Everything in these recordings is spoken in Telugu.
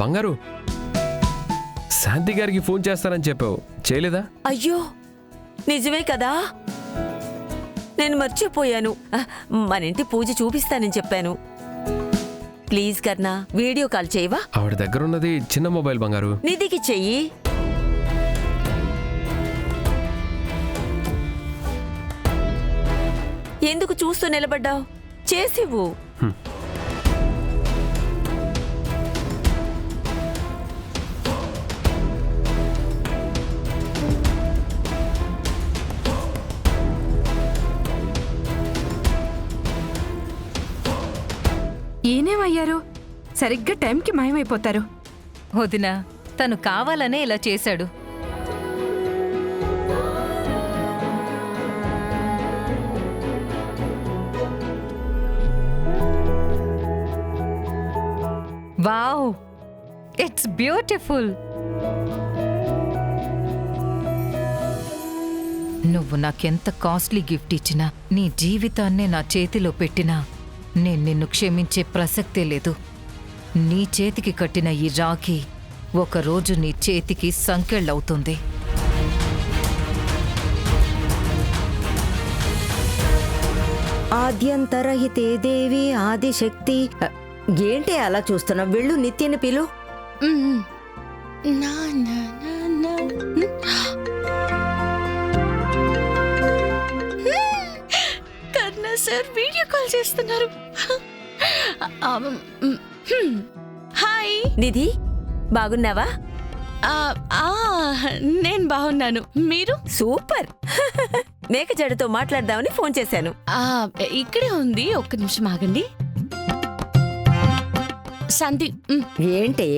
బంగారు, శాంతి గారికి ఫోన్ చేస్తానని చెప్పావు, చేయలేదా? అయ్యో నిజమే కదా, నేను మర్చిపోయాను. మన ఇంటి పూజ చూపిస్తానని చెప్పాను. ప్లీజ్ కర్ణా, వీడియో కాల్ చేయవా? ఆవిడ దగ్గర ఉన్నది చిన్న మొబైల్ బంగారు. నిధికి చెయ్యి. ఎందుకు చూస్తూ నిలబడ్డావు? చేసివ్వు. ఈయనేమయ్యారు? సరిగ్గా టైంకి మాయమైపోతారు. వదినా, తను కావాలనే ఇలా చేశాడు. Wow, it's beautiful. నువ్వు నాకెంత కాస్ట్లీ గిఫ్ట్ ఇచ్చినా, నీ జీవితాన్నే నా చేతిలో పెట్టినా నేను నిన్ను క్షమించే ప్రసక్తే లేదు. నీ చేతికి కట్టిన ఈ రాఖీ ఒకరోజు నీ చేతికి సంకెళ్ళవుతుంది. ఆద్యంతరహితే దేవి ఆదిశక్తి. ఏంటి అలా చూస్తున్నావు? వెళ్ళు, నిత్యని పిలు. కర్ణా సార్ వీడియో కాల్ చేస్తున్నారు. హాయ్ నిధి, బాగున్నావా? నేను బాగున్నాను, మీరు? సూపర్. మేక జడతో మాట్లాడదామని ఫోన్ చేశాను. ఇక్కడే ఉంది, ఒక్క నిమిషం ఆగండి. శాంతి, ఏంటి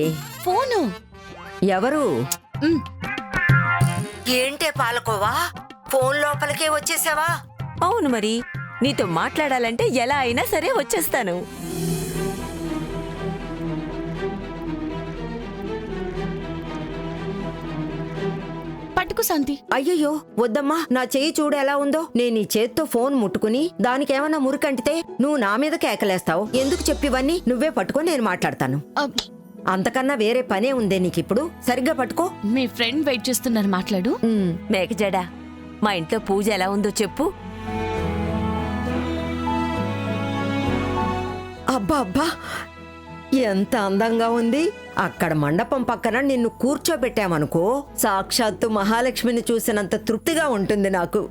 ఫోను. ఎవరు? ఏంటే పాలకోవా, ఫోన్ లోపలికే వచ్చేసావా? అవును మరి, నీతో మాట్లాడాలంటే ఎలా అయినా సరే వచ్చేస్తాను. పట్టుకు శాంతి. అయ్యయ్యో వద్దమ్మా, నా చెయ్యి చూడు ఎలా ఉందో. నేను ఈ చేత్తో ఫోన్ ముట్టుకుని దానికేమన్నా మురికంటితే నువ్వు నా మీద కేకలేస్తావు. ఎందుకు చెప్పివన్నీ? నువ్వే పట్టుకొని నేను మాట్లాడతాను. అంతకన్నా వేరే పనే ఉందే నీకిప్పుడు. సరిగ్గా పట్టుకో. మీ ఫ్రెండ్ వెయిట్ చేస్తున్నారు, మాట్లాడు. మేకజడా, మా ఇంట్లో పూజ ఎలా ఉందో చెప్పు. అబ్బా అబ్బా, ఎంత అందంగా ఉంది. అక్కడ మండపం పక్కన నిన్ను కూర్చోబెట్టామనుకో, సాక్షాత్తు మహాలక్ష్మిని చూసినంత తృప్తిగా ఉంటుంది నాకు.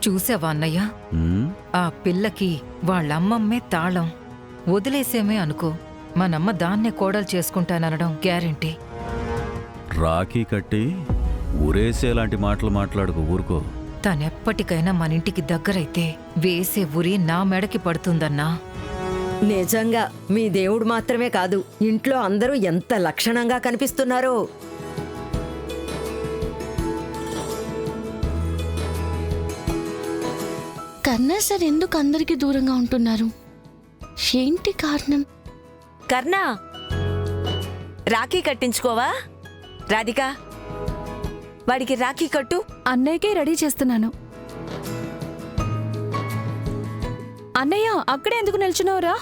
చూసావా అన్నయ్య, ఆ పిల్లకి వాళ్ళమ్మమ్మే తాళం. వదిలేసేమే అనుకో, మనమ్మ దాన్నే కోడలు చేసుకుంటాననడం గ్యారెంటీ. రాఖీ కట్టి ఊరేసేలాంటి మాటలు మాట్లాడుకో, ఊరుకో. తనెప్పటికైనా మనింటికి దగ్గరైతే వేసే ఉరి నా మెడకి పడుతుందన్నా. నిజంగా మీ దేవుడు మాత్రమే కాదు, ఇంట్లో అందరూ ఎంత లక్షణంగా కనిపిస్తున్నారో. కర్ణా సార్ ఎందుకు అందరికి దూరంగా ఉంటున్నారు? ఏంటి కారణం? కర్ణా, రాఖీ కట్టించుకోవా? రాధిక, వాడికి రాఖీ కట్టు. అన్నయ్యకే రెడీ చేస్తున్నాను. అన్నయ్య, అక్కడే ఎందుకు నిల్చున్నావురా?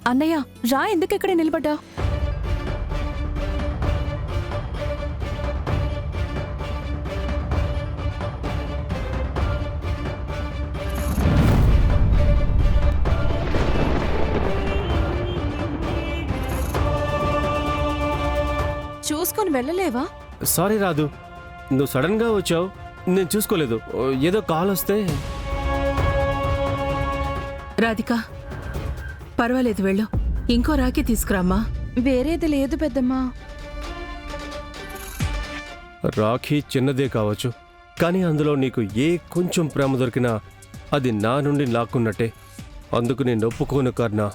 అన్నయ్య రా, ఎందుకు ఇక్కడే నిలబడ్డా? చూసుకొని వెళ్ళలేవా? సారీ రాదు, నువ్వు సడన్ గా వచ్చావు, నేను చూసుకోలేదు. ఏదో కాల్ వస్తే. రాధిక, పర్వాలేదు వెళ్ళు. ఇంకో రాఖీ తీసుకురామ్మా. వేరేది లేదు పెద్దమ్మా. రాఖీ చిన్నదే కావచ్చు, కానీ అందులో నీకు ఏ కొంచెం ప్రేమ దొరికినా అది నా నుండి లాక్కున్నట్టే. అందుకు నేను ఒప్పుకోను కర్ణా.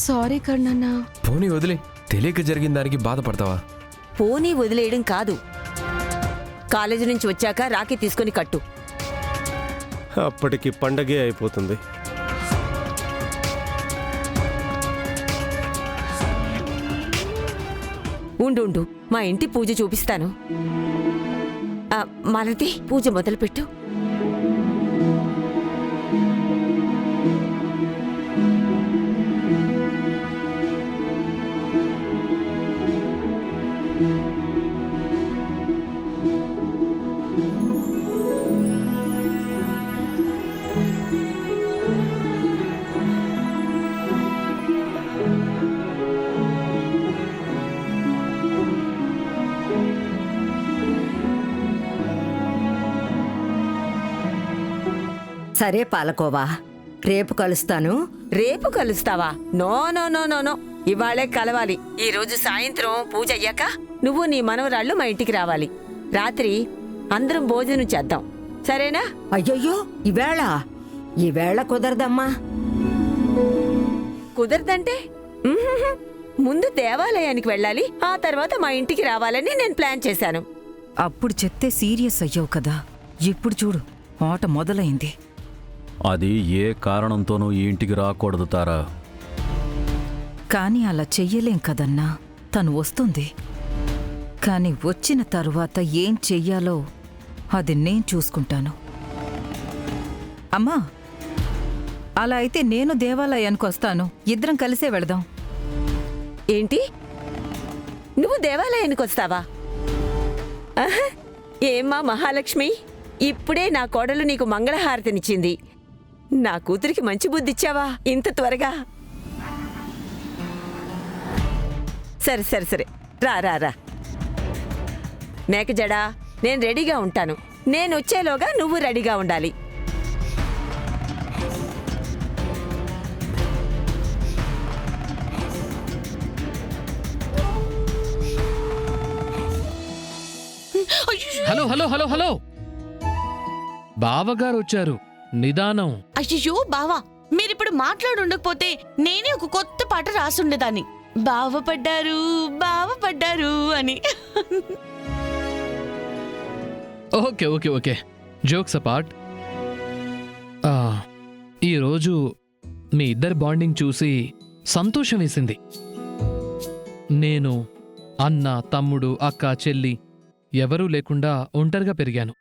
సారీ కర్ణన్నా. పోనీ వదిలే, తెలియక జరిగిన దానికి బాధపడతావా? పోనీ వదిలేయడం కాదు, కాలేజీ నుంచి వచ్చాక రాఖీ తీసుకొని కట్టు. అప్పటికి పండగే అయిపోతుంది. ఉండు, మా ఇంటి పూజ చూపిస్తాను. మాలతి, పూజ మొదలుపెట్టు. సరే పాలకోవా, రేపు కలుస్తాను. రేపు కలుస్తావా? No no no no no, ఇవాళే కలవాలి. ఈ రోజు సాయంత్రం పూజ అయ్యాక నువ్వు నీ మనవరాళ్ళు మా ఇంటికి రావాలి. రాత్రి అందరం భోజనం చేద్దాం, సరేనా? అయ్యయ్యో, ఈవేళ కుదరదమ్మా. కుదరదంటే ముందు దేవాలయానికి వెళ్ళాలి, ఆ తర్వాత మా ఇంటికి రావాలని నేను ప్లాన్ చేశాను. అప్పుడు చెప్తే సీరియస్ అయ్యావు కదా, ఇప్పుడు చూడు ఆట మొదలైంది. అది ఏ కారణంతోనూ ఈ ఇంటికి రాకూడదు తారా. కానీ అలా చెయ్యలేం కదన్నా. తను వస్తుంది, కానీ వచ్చిన తరువాత ఏం చెయ్యాలో అది నేను చూసుకుంటాను. అమ్మా, అలా అయితే నేను దేవాలయానికి వస్తాను, ఇద్దరం కలిసే వెళదాం. ఏంటి, నువ్వు దేవాలయానికి వస్తావా? ఆహా, ఏమ్మా మహాలక్ష్మి, ఇప్పుడే నా కోడలు నీకు మంగళహారతినిచ్చింది. నా కూతురికి మంచి బుద్ధిచ్చావా ఇంత త్వరగా? సరే సరే సరే, రా రా రా. మేకజడా, నేను రెడీగా ఉంటాను. నేను వచ్చేలోగా నువ్వు రెడీగా ఉండాలి. హలో హలో హలో హలో, బావగారు వచ్చారు, నిదానం. అయ్యో బావా, మీరిప్పుడు మాట్లాడుండకపోతే నేనే ఒక కొత్త పాట రాసుండేదాన్ని. బావపడ్డారు అని. Okay okay okay, jokes apart. ఈరోజు మీ ఇద్దరి బాండింగ్ చూసి సంతోషం వేసింది. నేను అన్న, తమ్ముడు, అక్క, చెల్లి ఎవరూ లేకుండా ఒంటరిగా పెరిగాను.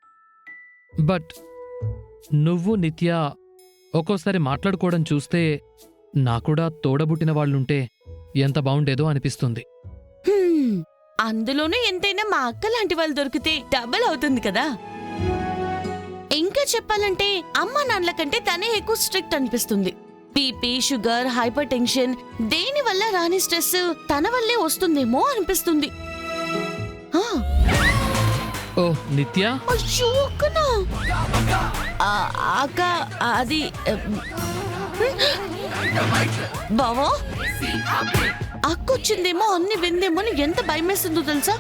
బట్ నువ్వు నిత్య ఒక్కోసారి మాట్లాడుకోవడం చూస్తే నాకూడా తోడబుట్టిన వాళ్ళుంటే ఎంత బావుండేదో అనిపిస్తుంది. అందులోనూ ఎంతైనా మా అక్క లాంటి వాళ్ళు దొరికితే డబుల్ అవుతుంది కదా. ఇంకా చెప్పాలంటే అమ్మ నాన్నల కంటే తనే ఎక్కువ స్ట్రిక్ట్ అనిపిస్తుంది. బీపీ, షుగర్, హైపర్ టెన్షన్ దేని వల్ల రాని స్ట్రెస్ తన వల్లే వస్తుందేమో అనిపిస్తుంది. ఓ నిత్య, అయ్యో అక్కనా, అక్క అది బావా, అక్కొచ్చిందేమో అన్ని విందేమో అని ఎంత భయమేస్తుందో తెలుసా?